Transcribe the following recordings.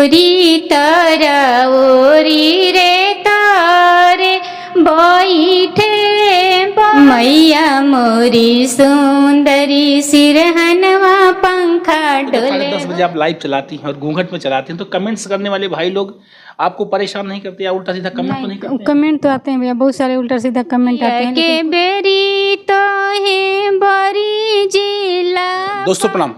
ओरी तारा ओरी रे तारे बैठे मैया मोरी सुंदरी सिरहनवा पंखा डोले। 10 बजे आप लाइव चलाती हैं और घूंघट में चलाती हैं तो कमेंट्स करने वाले भाई लोग आपको परेशान नहीं करते या उल्टा सीधा कमेंट तो नहीं करते? कमेंट तो आते हैं भैया, बहुत सारे उल्टा सीधा कमेंट आते हैं के बेरी तो है बड़ी जिला। दोस्तों प्रणाम,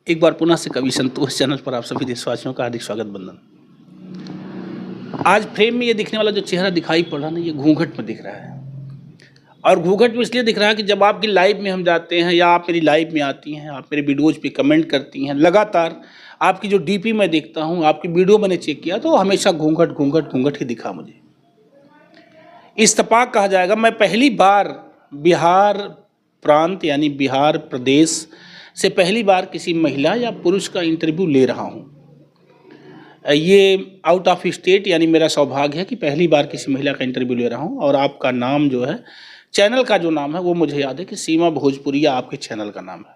एक बार पुनः से कवि संतोष चैनल पर आप सभी देशवासियों का हार्दिक स्वागत बंदन। आज फ्रेम में ये दिखने वाला जो चेहरा दिखाई पड़ रहा है ना, ये घूंघट में दिख रहा है। और घूंघट में इसलिए दिख रहा है कि जब आपकी लाइव में हम जाते हैं या आप मेरी लाइव में आती हैं, आप मेरे वीडियोज़ पे कमेंट करती हैं, लगातार आपकी जो डीपी में देखता हूँ, आपकी वीडियो मैंने चेक किया तो हमेशा घूंघट घूंघट घूंघट ही दिखा मुझे। इत्तेफाक कहा जाएगा, मैं पहली बार बिहार प्रांत यानी बिहार प्रदेश से पहली बार किसी महिला या पुरुष का इंटरव्यू ले रहा हूँ। ये आउट ऑफ स्टेट यानी मेरा सौभाग्य है कि पहली बार किसी महिला का इंटरव्यू ले रहा हूँ। और आपका नाम जो है, चैनल का जो नाम है वो मुझे याद है कि सीमा भोजपुरिया आपके चैनल का नाम है।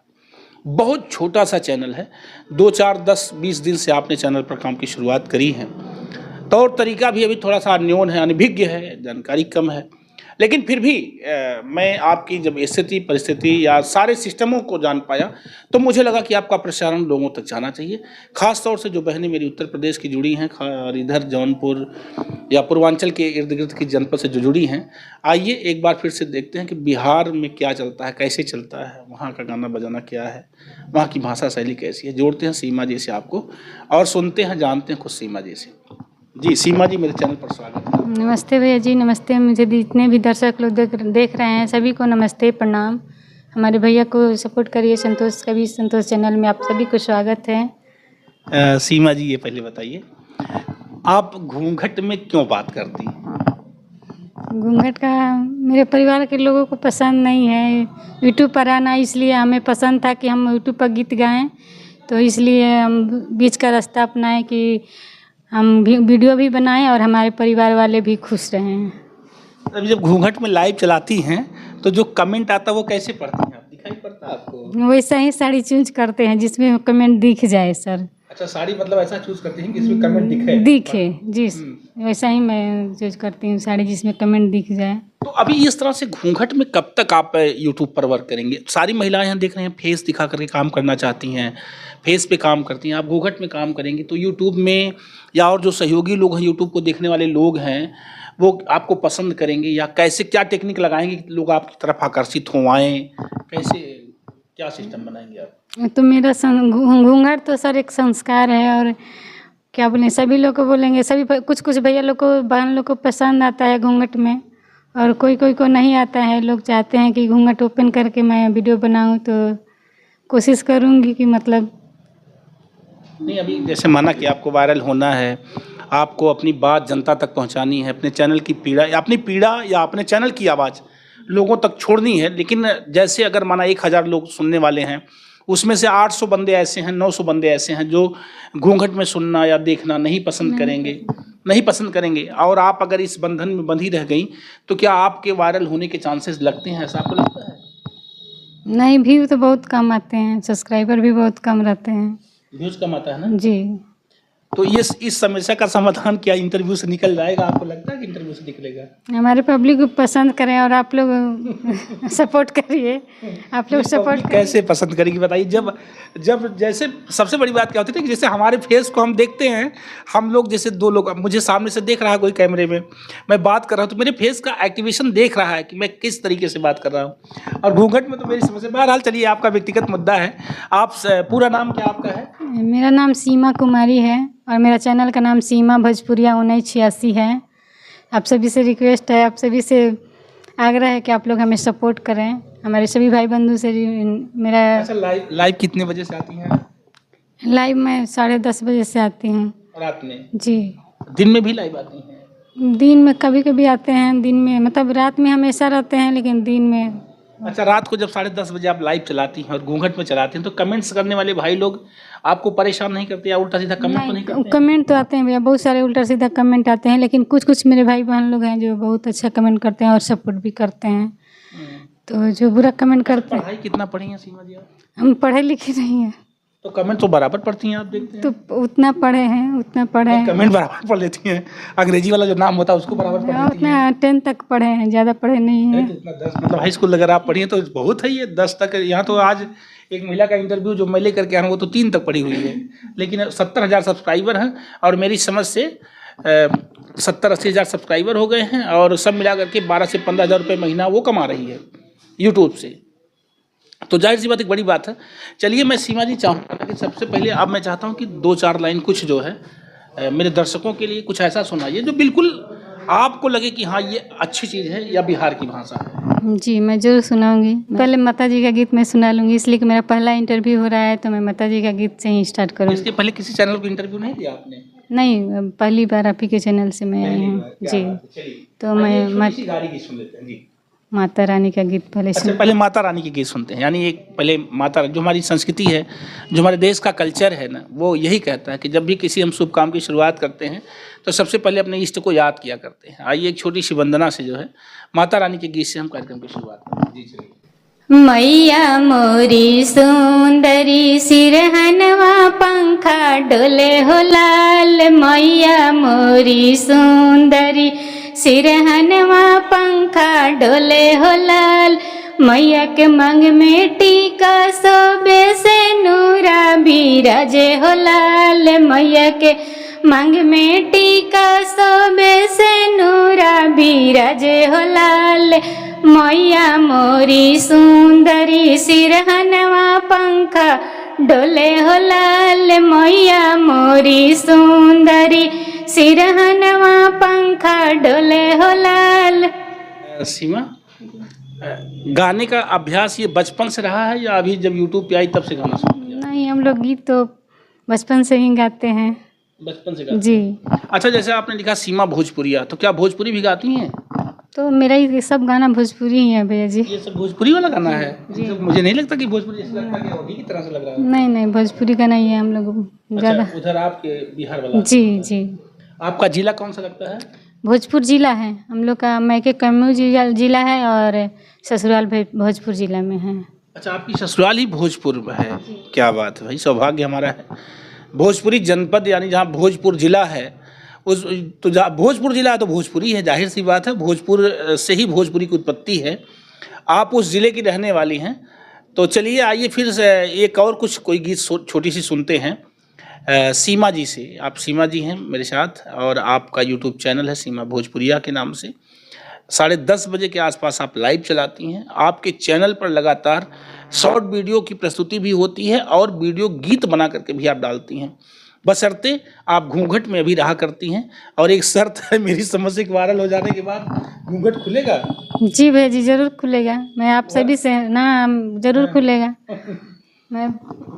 बहुत छोटा सा चैनल है, 2, 4, 10, 20 दिन से आपने चैनल पर काम की शुरुआत करी है। तौर तरीका भी अभी थोड़ा सा अनयोन है, अनभिज्ञ है, जानकारी कम है, लेकिन फिर भी मैं आपकी जब स्थिति परिस्थिति या सारे सिस्टमों को जान पाया तो मुझे लगा कि आपका प्रसारण लोगों तक जाना चाहिए। ख़ास तौर से जो बहनें मेरी उत्तर प्रदेश की जुड़ी हैं और इधर जौनपुर या पूर्वांचल के इर्द गिर्द की जनपद से जो जुड़ी हैं, आइए एक बार फिर से देखते हैं कि बिहार में क्या चलता है, कैसे चलता है, वहाँ का गाना बजाना क्या है, वहाँ की भाषा शैली कैसी है। जोड़ते हैं सीमा जी से आपको और सुनते हैं, जानते हैं खुद सीमा जी से। जी सीमा जी, मेरे चैनल पर स्वागत है। नमस्ते भैया जी, नमस्ते। मुझे जितने भी दर्शक लोग देख रहे हैं सभी को नमस्ते, प्रणाम। हमारे भैया को सपोर्ट करिए, संतोष चैनल में आप सभी को स्वागत है। सीमा जी, ये पहले बताइए आप घूंघट में क्यों बात करती हैं? घूंघट का मेरे परिवार के लोगों को पसंद नहीं है यूट्यूब पर आना, इसलिए हमें पसंद था कि हम यूट्यूब पर गीत गाएं, तो इसलिए हम बीच का रास्ता अपनाएं कि हम भी वीडियो भी बनाएं और हमारे परिवार वाले भी खुश रहें। अभी जब घूंघट में लाइव चलाती हैं तो जो कमेंट आता है वो कैसे पढ़ती हैं आप? दिखाई पड़ता है आपको? वैसा ही साड़ी चूज करते हैं जिसमें कमेंट दिख जाए सर। अच्छा, साड़ी मतलब ऐसा चूज करती हैं कि इसमें कमेंट दिखे जी, वैसा ही मैं चूज करती हूँ साड़ी जिसमें कमेंट दिख जाए। तो अभी इस तरह से घूंघट में कब तक आप यूट्यूब पर वर्क करेंगे? सारी महिलाएं यहाँ देख रहे हैं फेस दिखा करके काम करना चाहती हैं, फेस पे काम करती हैं, आप घूंघट में काम करेंगे तो यूट्यूब में या और जो सहयोगी लोग हैं, यूट्यूब को देखने वाले लोग हैं, वो आपको पसंद करेंगे या कैसे, क्या टेक्निक लगाएंगे कि लोग आपकी तरफ आकर्षित हो आएँ? कैसे, क्या सिस्टम बनाएंगे आप? तो मेरा घूंघट तो सर एक संस्कार है और क्या बोलें, सभी लोग को बोलेंगे, सभी कुछ भैया लोग को, बहन लोग को पसंद आता है घूंघट में और कोई को नहीं आता है। लोग चाहते हैं कि घूंघट ओपन करके मैं वीडियो बनाऊं, तो कोशिश करूंगी कि मतलब नहीं, अभी जैसे माना कि आपको वायरल होना है, आपको अपनी बात जनता तक पहुंचानी है, अपने चैनल की पीड़ा या अपने चैनल की आवाज़ लोगों तक छोड़नी है, लेकिन जैसे अगर माना 1000 लोग सुनने वाले हैं, उसमें से 800 बंदे ऐसे हैं, 900 बंदे ऐसे हैं जो घूंघट में सुनना या देखना नहीं पसंद करेंगे और आप अगर इस बंधन में बंधी रह गई तो क्या आपके वायरल होने के चांसेस लगते हैं? ऐसा आपको लगता है? नहीं, व्यू तो बहुत कम आते हैं, सब्सक्राइबर भी बहुत कम रहते हैं। व्यूज कम आता है ना जी। तो ये इस समस्या का समाधान क्या इंटरव्यू से निकल जाएगा? आपको लगता है कि इंटरव्यू से निकलेगा? हमारे पब्लिक को पसंद करें और आप लोग सपोर्ट करिए। आप लोग सपोर्ट कैसे पसंद करेगी बताइए? जब जैसे सबसे बड़ी बात क्या होती है कि जैसे हमारे फेस को हम देखते हैं, हम लोग जैसे 2 लोग, मुझे सामने से देख रहा है कोई कैमरे में, मैं बात कर रहा हूँ तो मेरे फेस का एक्टिवेशन देख रहा है कि मैं किस तरीके से बात कर रहा हूँ। और घूंघट में तो मेरी समस्या। बहरहाल चलिए, आपका व्यक्तिगत मुद्दा है। आप पूरा नाम क्या आपका है? मेरा नाम सीमा कुमारी है और मेरा चैनल का नाम सीमा भोजपुरिया 1986 है। आप सभी से रिक्वेस्ट है, आप सभी से आग्रह है कि आप लोग हमें सपोर्ट करें। हमारे सभी भाई बंधु से मेरा। अच्छा, लाइव कितने बजे से आती हैं? लाइव मैं 10:30 बजे से आती हूँ। रात में? जी। दिन में भी लाइव आती हैं? दिन में कभी कभी आते हैं, दिन में मतलब रात में हमेशा रहते हैं, लेकिन दिन में। अच्छा, रात को जब 10:30 बजे आप लाइव चलाती हैं और घूंघट में चलाती हैं तो कमेंट्स करने वाले भाई लोग आपको परेशान नहीं करते या उल्टा सीधा कमेंट तो नहीं करते? कमेंट तो आते हैं भैया, बहुत सारे उल्टा सीधा कमेंट आते हैं, लेकिन कुछ मेरे भाई बहन लोग हैं जो बहुत अच्छा कमेंट करते हैं और सपोर्ट भी करते हैं। तो जो बुरा कमेंट करते हैं। पढ़ाई कितना पढ़ी हैं सीमा जी आप? हम पढ़े लिखे नहीं हैं। तो कमेंट तो बराबर पढ़ती हैं आप, देखते हैं? तो उतना पढ़े हैं, उतना पढ़े हैं। कमेंट बराबर पढ़ लेती हैं, अंग्रेजी वाला जो नाम होता है उसको बराबर पढ़ हाँ, लेती हैं? उतना 10 तक पढ़े हैं, ज़्यादा पढ़े नहीं अरे हैं। तो इतना 10 मतलब हाई स्कूल अगर आप पढ़ी हैं तो बहुत है ये 10 तक। यहाँ तो आज एक महिला का इंटरव्यू जो मैं लेकर के आया हूँ वो तो 3 तक पढ़ी हुई है, लेकिन 70,000 सब्सक्राइबर हैं और मेरी समझ से 70-80 हज़ार सब्सक्राइबर हो गए हैं और सब मिला करके 12 से 15 हज़ार रुपये महीना वो कमा रही है यूट्यूब से। तो जाहिर सी बात, एक बड़ी बात है। चलिए मैं सीमा जी चाहूँगा कि सबसे पहले अब मैं चाहता हूँ कि 2-4 लाइन कुछ जो है मेरे दर्शकों के लिए कुछ ऐसा सुनाइए जो बिल्कुल आपको लगे कि हाँ ये अच्छी चीज़ है या बिहार की भाषा है। जी, मैं ज़रूर सुनाऊंगी। पहले माता जी का गीत मैं सुना लूँगी, इसलिए कि मेरा पहला इंटरव्यू हो रहा है, तो मैं माता जी का गीत से ही स्टार्ट करूँगी। इसके पहले किसी चैनल को इंटरव्यू नहीं दिया आपने? नहीं, पहली बार आप ही के चैनल से मैं आई हूँ। जी, तो मैं गाड़ी की सुन लेते हैं जी। माता रानी का गीत पहले अच्छा, सुन। पहले माता रानी के गीत सुनते हैं। यानी एक पहले माता, जो हमारी संस्कृति है, जो हमारे देश का कल्चर है ना, वो यही कहता है कि जब भी किसी हम शुभ काम की शुरुआत करते हैं तो सबसे पहले अपने इष्ट को याद किया करते हैं। आइए एक छोटी सी वंदना से जो है माता रानी के गीत से हम कार्यक्रम की शुरुआत करते हैं। जी चलिए। मैया मोरी सुंदरी सिरहनवा पंखा डोले हो लाल, मैया मोरी सुंदरी सिरहनवा पंखा डोले हो लाल, मैया के मांग में टीका सोबे से नूरा बिराजे हो लाल, मैया के मांग में टीका सोबे से नूरा बिराजे हो लाल, मैया मोरी सुंदरी सिरहनवा पंखा डोले हो लाल, मैया मोरी सुंदरी सिरहनवा पंखा डोले हो लाल। सीमा, गाने का अभ्यास ये बचपन से रहा है या अभी जब यूट्यूब पे आई तब से गाना शुरू किया? नहीं, हम लोग गीत तो बचपन से ही गाते हैं। बचपन से गाते जी। हैं। अच्छा, जैसे आपने लिखा सीमा भोजपुरिया, तो क्या भोजपुरी भी गाती हैं? तो मेरा ये सब गाना भोजपुरी ही है भैया जी। ये सब भोजपुरी वाला गाना है? जी। तो मुझे नहीं लगता कि भोजपुरी, जैसे लगता है कि अवधी की तरह से लग रहा है। नहीं नहीं, भोजपुरी का नहीं है, हम लोग ज़्यादा। अच्छा, उधर आपके बिहार वाला। जी जी। आपका जिला कौन सा लगता है? भोजपुर जिला है हम लोग का, मैके कैमूर जिला है और ससुराल भोजपुर जिला में है। अच्छा, आपकी ससुराल ही भोजपुर में है? क्या बात है भाई, सौभाग्य हमारा है। भोजपुरी जनपद यानी जहाँ भोजपुर जिला है उस, तो जहाँ भोजपुर जिला है तो भोजपुरी है, जाहिर सी बात है। भोजपुर से ही भोजपुरी की उत्पत्ति है। आप उस ज़िले की रहने वाली हैं। तो चलिए आइए फिर से एक और कुछ कोई गीत छोटी सी सुनते हैं सीमा जी से। आप सीमा जी हैं मेरे साथ और आपका यूट्यूब चैनल है सीमा भोजपुरिया के नाम से। 10:30 बजे के आसपास आप लाइव चलाती हैं। आपके चैनल पर लगातार शॉर्ट वीडियो की प्रस्तुति भी होती है और वीडियो गीत बना करके भी आप डालती हैं, बशर्ते आप घूंघट में अभी रहा करती हैं। और एक शर्त है मेरी समझ से, वायरल हो जाने के बाद घूंघट खुलेगा? जी भैया जी, ज़रूर खुलेगा। मैं आप सभी से ना, ज़रूर खुलेगा। मैं,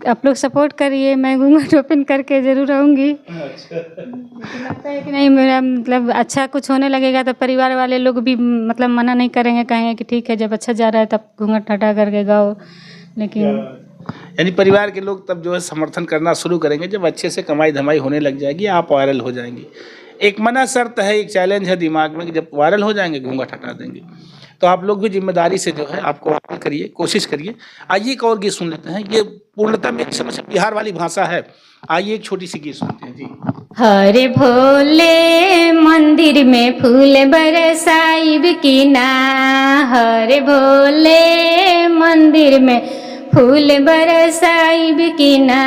आप लोग सपोर्ट करिए, मैं घूंघट ओपन करके ज़रूर आऊँगी। लगता है कि नहीं, मेरा मतलब अच्छा कुछ होने लगेगा तो परिवार वाले लोग भी मतलब मना नहीं करेंगे, कहेंगे कि ठीक है, जब अच्छा जा रहा है तब घूंघट हटा करके गाओ। लेकिन यानी परिवार के लोग तब जो है समर्थन करना शुरू करेंगे जब अच्छे से कमाई धमाई होने लग जाएगी, आप वायरल हो जाएंगी। एक मना शर्त है, एक चैलेंज है दिमाग में कि जब वायरल हो जाएंगे घूंघट हटा देंगे। तो आप लोग भी जिम्मेदारी से जो है आपको वायरल करिए, कोशिश करिए। आइए एक और गीत सुन लेते हैं। ये पूर्णतः मेरी समझ से बिहार वाली भाषा है। आइए एक छोटी सी गीत सुनते हैं जी। हरे भोले मंदिर में फूल बरसाइब की ना, हरे भोले मंदिर में फूल बरसाइब की ना,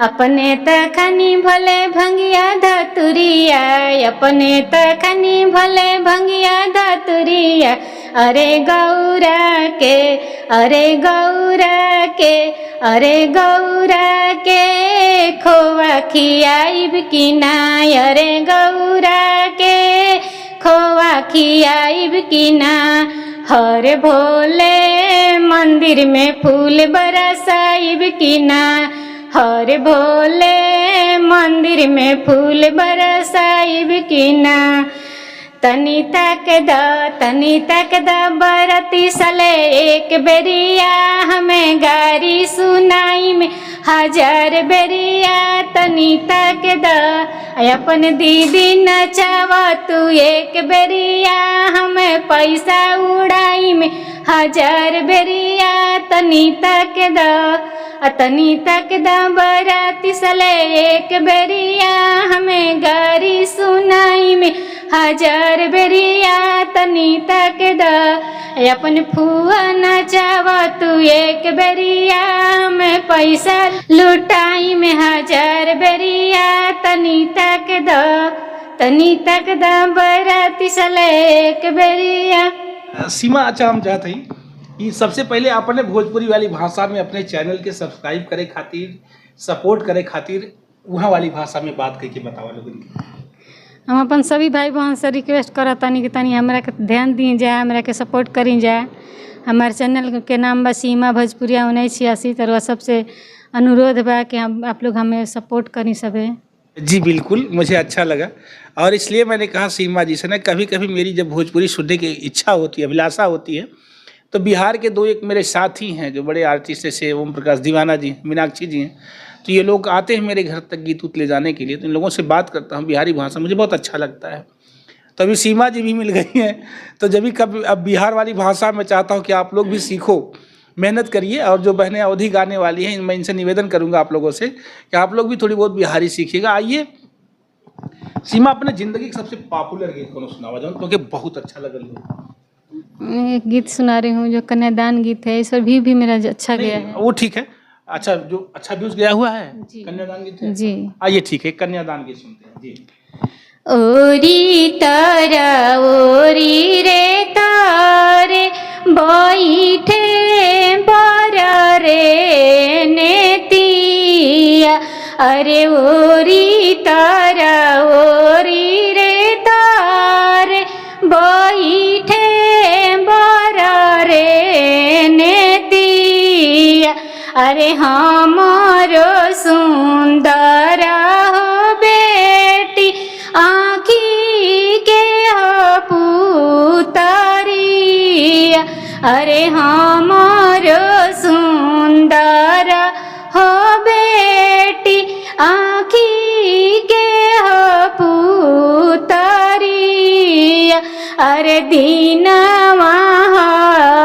अपने तखनी भले भंगिया धतुरिया, अपने तखनी भले भंगिया धतुरिया, अरे गौरा के, अरे गौरा के, अरे गौरा के खोवा खियाइब की ना, अरे गौरा के खोवा खियाइब की ना, हरे भोले मंदिर में फूल बरसाइब की ना, हरे भोले मंदिर में फूल बरसाइब की ना, तनी तक द बरती सले एक बेरिया हमें गारी सुनाई में 1000 बेरिया तनी तक द अपन दीदी नचावा तू एक बेरिया हमें पैसा उड़ाई में 1000 बेरिया तनी तक द बराती सले एक बेरिया हमें गारी सुनाई में 1000 बेरिया तनी तक द अपन फुआ नचावा तू एक बेरिया हमें पैसा लुटाई में 1000 बेरिया तनी तक द बराती सले एक बेरिया। सीमा, अच्छा हम चाहते हैं कि सबसे पहले अपने भोजपुरी वाली भाषा में अपने चैनल के सब्सक्राइब करे खातिर, सपोर्ट करे खातिर वहाँ वाली भाषा में बात करके बतावा लोगन के। हम अपन सभी भाई बहन से रिक्वेस्ट करत तानी कि तनी हमरा के ध्यान दी जाए, हमरा के सपोर्ट करी जाए। हमारे चैनल के नाम बा सीमा भोजपुरिया 1986। तो सबसे अनुरोध बा कि आप लोग हमें सपोर्ट करी सबे। जी बिल्कुल, मुझे अच्छा लगा और इसलिए मैंने कहा सीमा जी से ना, कभी कभी मेरी जब भोजपुरी सुनने की इच्छा होती है, अभिलाषा होती है, तो बिहार के 2 एक मेरे साथी हैं जो बड़े आर्टिस्ट से ओम प्रकाश दीवाना जी, मीनाक्षी जी हैं, तो ये लोग आते हैं मेरे घर तक गीत उत ले जाने के लिए। तो इन लोगों से बात करता हूँ बिहारी भाषा, मुझे बहुत अच्छा लगता है। तो अभी सीमा जी भी मिल गई हैं, तो जब भी कभी अब बिहार वाली भाषा में चाहता हूँ कि आप लोग भी सीखो, मेहनत करिए। और जो बहनें अवधी गाने वाली हैं, मैं इनसे निवेदन करूँगा आप लोगों से कि आप लोग भी थोड़ी बहुत बिहारी सीखिएगा। आइए सीमा, अपने ज़िंदगी का सबसे पॉपुलर गीत कौन सुनावा जाऊँ, क्योंकि बहुत अच्छा लगा लोग। एक गीत सुना रही हूँ जो कन्यादान गीत है, इस पर भी मेरा अच्छा गया है। वो ठीक है, अच्छा जो अच्छा व्यूज गया हुआ है कन्यादान गीत है? जी आइए ठीक है, कन्यादान गीत सुनते हैं जी। ओरी तारा ओरी रे तारे बैठे बर रे नेतिया, अरे ओरी तारा ओरी रे तारे बैठे बर रे नेतिया, अरे हमारो सुंदर हो बेटी आँखी के हो पुतरिया, अरे हमारो सुंदर हो बेटी आँखी के हो पुतरिया, अरे दीनवा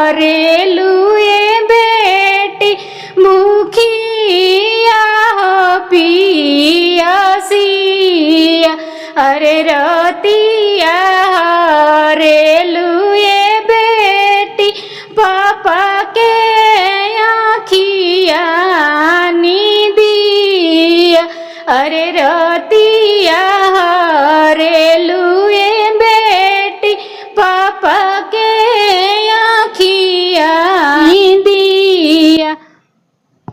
हरेलुए बेटी मुखिया हो पियासिया, अरे रतिया हरेलुए बेटी पापा के आँखिया नीदिया, अरे रतिया हरेलुए बेटी पापा के आँखिया नीदिया।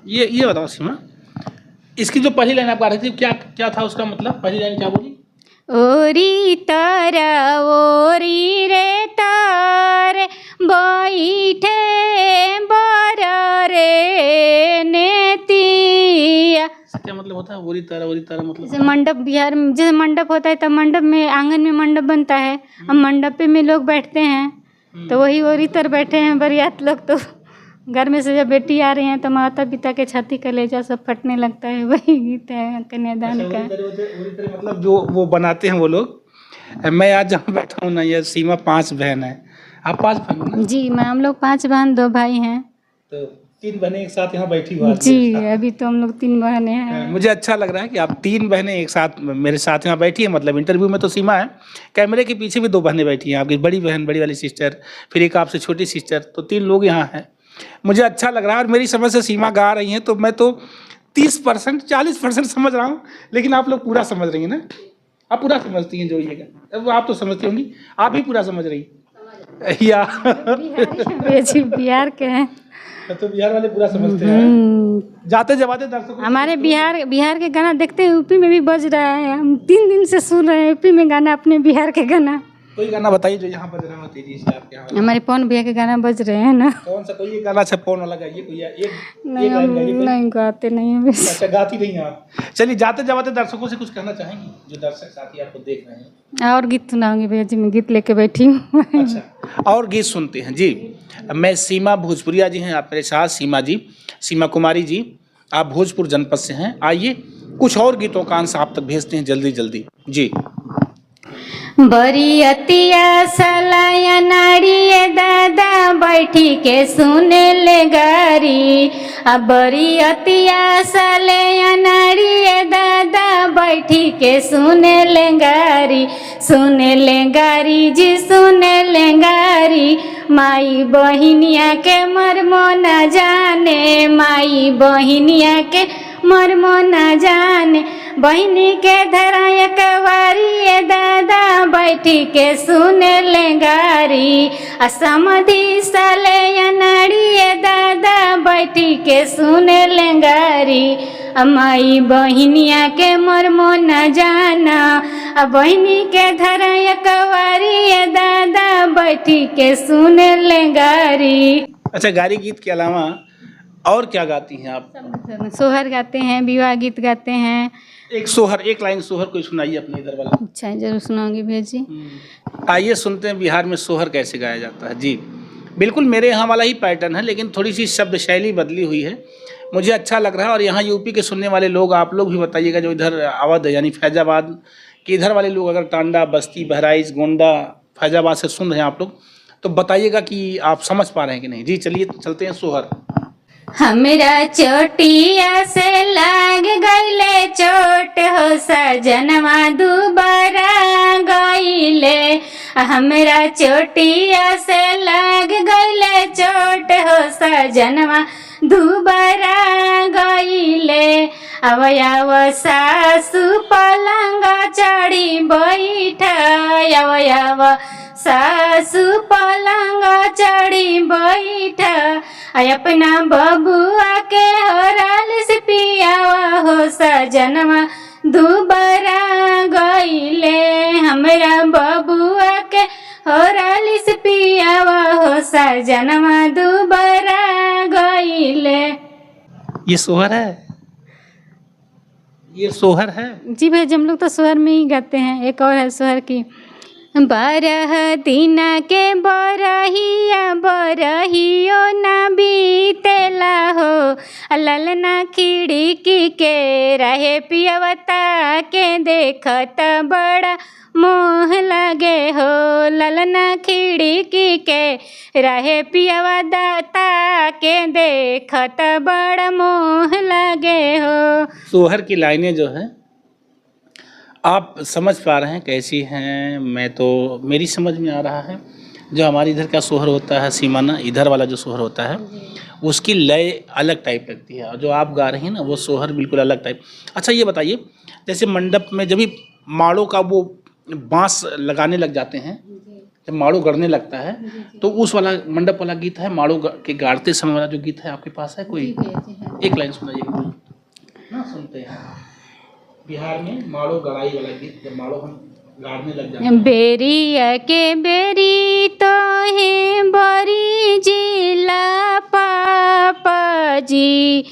ये बताओ सीमा, इसकी जो पहली लाइन आप गा रही थी, क्या क्या था उसका मतलब? पहली लाइन क्या बोली? ओरी तारा ओरी रे तारे बैठे बर रे नेतिया। क्या मतलब होता है ओरी तारा मतलब? जैसे मंडप, बिहार में जैसे मंडप होता है, तब मंडप में आंगन में मंडप बनता है, अब मंडप में लोग बैठते हैं, तो वही ओरी तर बैठे हैं बरियात लोग। तो घर में से जब बेटी आ रही हैं तो माता पिता के छाती कलेजा सब फटने लगता है, वही गीत है कन्यादान का। मतलब जो वो बनाते हैं वो लोग। मैं आज जहाँ बैठा हूँ ना, ये सीमा 5 बहन है, आप 5 भाई हो ना? जी, मैं हम लोग 5 बहन 2 भाई हैं। तो 3 बहनें एक साथ यहाँ बैठी हुई जी, अभी तो हम लोग 3 बहनें हैं। मुझे अच्छा लग रहा है कि आप 3 बहनें एक साथ मेरे साथ यहाँ बैठी हैं। मतलब इंटरव्यू में तो सीमा है, कैमरे के पीछे भी 2 बहनें बैठी हैं, आपकी बड़ी बहन, बड़ी वाली सिस्टर, फिर एक आपसे छोटी सिस्टर, तो 3 लोग यहाँ हैं। मुझे अच्छा लग रहा है। और मेरी समझ से सीमा गा रही हैं, तो मैं तो 30% 40% समझ रहा हूँ, लेकिन आप लोग पूरा समझ रही हैं ना? आप पूरा समझती हैं जो ये गा, अब आप तो समझती होंगी, आप भी पूरा समझ रही या? बिहार के हैं तो बिहार वाले पूरा समझते हैं। जाते जबाते दर्शकों, हमारे बिहार के गाना देखते हैं, यूपी में भी बज रहा है, हम 3 दिन से सुन रहे हैं यूपी में गाना, अपने बिहार के गाना। कोई गाना बताइए जो यहाँ बज रहा हो तेजी से आपके यहाँ। हमारे पवन भैया के गाना बज रहे हैं ना। कौन सा कोई गाना अच्छा पवन वाला गाइए कोई एक नहीं, एक हम लाइन गाइए कोई। नहीं गाते नहीं हैं बस। अच्छा गाती नहीं हैं आप। चलिए जाते जाते दर्शकों से कुछ कहना चाहेंगी जो दर्शक साथी आपको देख रहे हैं। और गीत सुनाऊंगी भैया जी, मैं गीत लेके बैठी हूँ। अच्छा और गीत सुनते हैं जी। मैं सीमा भोजपुरिया जी हैं आप मेरे साथ, सीमा जी, सीमा कुमारी जी, आप भोजपुर जनपद से हैं। आइए कुछ और गीतों का अंश आप तक भेजते हैं जल्दी जल्दी जी। बरियतिया सलाया नाड़िए दादा बैठी के सुने ले गारी। अब बरियतिया सलाया नाड़िए दादा बैठी के सुने ले गारी। सुने ले गारी जी सुने ले गारी। माई बहिनिया के मरमो न जाने, माई बहिनिया के मरमो न जाने। बहिनी के धराय कवारी दादा बैठी के सुने ले गारी। असमधि साले नाड़ी दादा बैठी के सुने ले गारी। माई बहिनिया के मरमो न जाना, बहिनी के धराय कवारी दादा बैठी के सुने ले गारी। अच्छा गारी गीत के अलावा और क्या गाती हैं आप? सोहर गाते हैं, विवाह गीत गाते हैं। एक सोहर, एक लाइन सोहर कोई सुनाइए अपने इधर वाला। अच्छा जरूर सुनाऊंगी भैया जी। आइए सुनते हैं बिहार में सोहर कैसे गाया जाता है जी। बिल्कुल मेरे यहाँ वाला ही पैटर्न है लेकिन थोड़ी सी शब्द शैली बदली हुई है, मुझे अच्छा लग रहा है। और यहाँ यूपी के सुनने वाले लोग, आप लोग भी बताइएगा जो इधर अवध यानी फैजाबाद के इधर वाले लोग, अगर टांडा, बस्ती, बहराइच, गोंडा, फैजाबाद से सुन रहे हैं आप लोग तो बताइएगा कि आप समझ पा रहे हैं कि नहीं जी। चलिए चलते हैं सोहर। हमरा चोटिया से लाग गईले चोट हो सजनवा दोबारा गईले। हमरा चोटिया से लाग गईले चोट हो सजनवा दोबारा गईले। अवयव सासु पलंग चढ़ी बैठ, अवयव सासु पलंग चढ़ी बैठ। अपना बबुआ के हराल से पियावा हो सजनवा दोबारा गईले। हमरा बबुआ के हराल से पियावा हो सजनवा दोबारा गईले। ये सोहर है, ये सोहर है जी भैया जी, हम लोग तो सोहर में ही गाते हैं। एक और है सोहर की। 12 दिन के बरहिया बरहियो ना बीतेला हो। ललना खिड़की के रहे पियवता के देखत बड़ा मोह लगे हो। ललना खिड़की के रहे पियवा दाता के देखत बड़ा मोह लगे हो। सोहर की लाइनें जो है आप समझ पा रहे हैं कैसी हैं? मैं तो मेरी समझ में आ रहा है जो हमारे इधर का सोहर होता है सीमाना, इधर वाला जो सोहर होता है उसकी लय अलग टाइप लगती है और जो आप गा रही हैं ना वो सोहर बिल्कुल अलग टाइप। अच्छा ये बताइए जैसे मंडप में जब भी माड़ों का वो बांस लगाने लग जाते हैं, जब माड़ो गड़ने लगता है तो उस वाला मंडप वाला गीत है, माड़ो के गाड़ते समय वाला जो गीत है आपके पास है कोई? एक लाइन सुनाइए ना, सुनते हैं। बिहार में माड़ो गड़ाई वाला गीत, जब माड़ो हम गाड़ने लग जाते हैं। बेरिया के बेरी तो है बरी जिला पापा जी।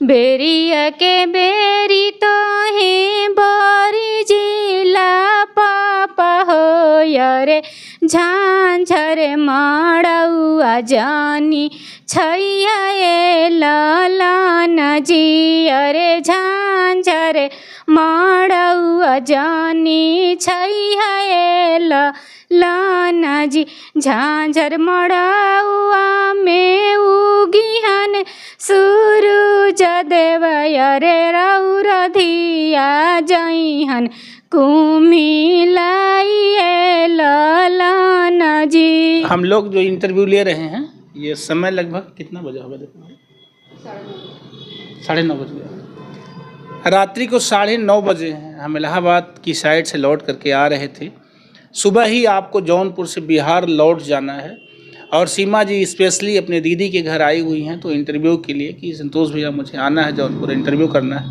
बेरिया के बेरी तो है बरी जिला पापा हो। यारे झांझर माड़ौआ जानी छैया लालाना जी। अरे झांझर माड़ौआ जानी छैया लाना जी। झांझर मड़ौआ में उगिहन सूरज देवया रे रौर धिया जइहन कुमिलाइए लाना जी। हम लोग जो इंटरव्यू ले रहे हैं ये समय लगभग कितना बजा होगा? देखो 9:30 बज गया, रात्रि को 9:30 बजे हैं। हम इलाहाबाद की साइड से लौट करके आ रहे थे। सुबह ही आपको जौनपुर से बिहार लौट जाना है और सीमा जी स्पेशली अपने दीदी के घर आई हुई हैं तो इंटरव्यू के लिए कि संतोष भैया मुझे आना है जौनपुर, इंटरव्यू करना है।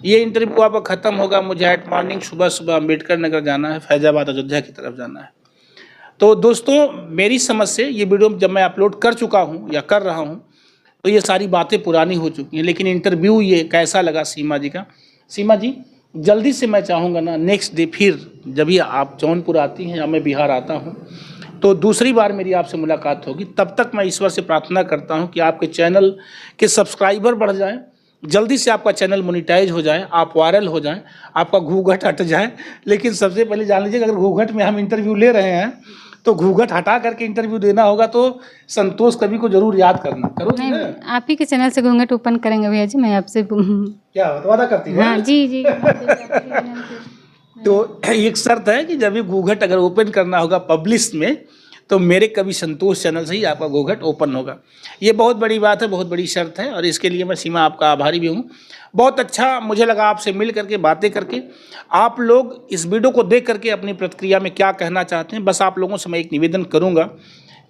ये इंटरव्यू आपका ख़त्म होगा, मुझे एट मॉर्निंग सुबह सुबह अम्बेडकर नगर जाना है, फैज़ाबाद अयोध्या की तरफ जाना है। तो दोस्तों मेरी समझ से ये वीडियो जब मैं अपलोड कर चुका हूँ या कर रहा हूँ तो ये सारी बातें पुरानी हो चुकी हैं, लेकिन इंटरव्यू ये कैसा लगा सीमा जी का। सीमा जी जल्दी से मैं चाहूँगा ना नेक्स्ट डे फिर जब भी आप जौनपुर आती हैं या मैं बिहार आता हूँ तो दूसरी बार मेरी आपसे मुलाकात होगी। तब तक मैं ईश्वर से प्रार्थना करता हूँ कि आपके चैनल के सब्सक्राइबर बढ़ जाएं, जल्दी से आपका चैनल मोनिटाइज हो जाए, आप वायरल हो जाएं, आपका घूंघट हट जाए। लेकिन सबसे पहले जान लीजिए अगर घूंघट में हम इंटरव्यू ले रहे हैं तो घूंघट हटा करके इंटरव्यू देना होगा। तो संतोष कवि को जरूर याद करना, करोगे ना? आप ही के चैनल से घूंघट ओपन करेंगे भैया जी, मैं आपसे क्या वादा करती है? हाँ जी जी। तो एक शर्त है कि जब भी घूंघट अगर ओपन करना होगा पब्लिश में तो मेरे कवि संतोष चैनल से ही आपका घूंघट ओपन होगा। ये बहुत बड़ी बात है, बहुत बड़ी शर्त है और इसके लिए मैं सीमा आपका आभारी भी हूँ। बहुत अच्छा मुझे लगा आपसे मिल करके, बातें करके। आप लोग इस वीडियो को देख करके अपनी प्रतिक्रिया में क्या कहना चाहते हैं, बस आप लोगों से मैं एक निवेदन करूँगा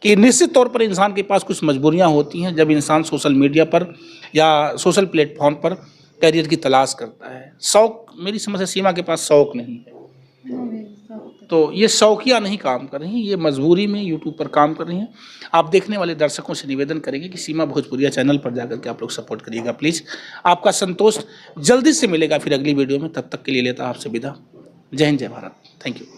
कि निश्चित तौर पर इंसान के पास कुछ मजबूरियाँ होती हैं जब इंसान सोशल मीडिया पर या सोशल प्लेटफॉर्म पर करियर की तलाश करता है। शौक, मेरी समझ से सीमा के पास शौक नहीं है, तो ये शौकिया नहीं काम कर रही हैं, ये मजबूरी में यूट्यूब पर काम कर रही हैं। आप देखने वाले दर्शकों से निवेदन करेंगे कि सीमा भोजपुरिया चैनल पर जाकर के आप लोग सपोर्ट करिएगा प्लीज़। आपका संतोष जल्दी से मिलेगा फिर अगली वीडियो में। तब तक के लिए लेता आपसे विदा। जय हिंद, जय भारत। Thank you.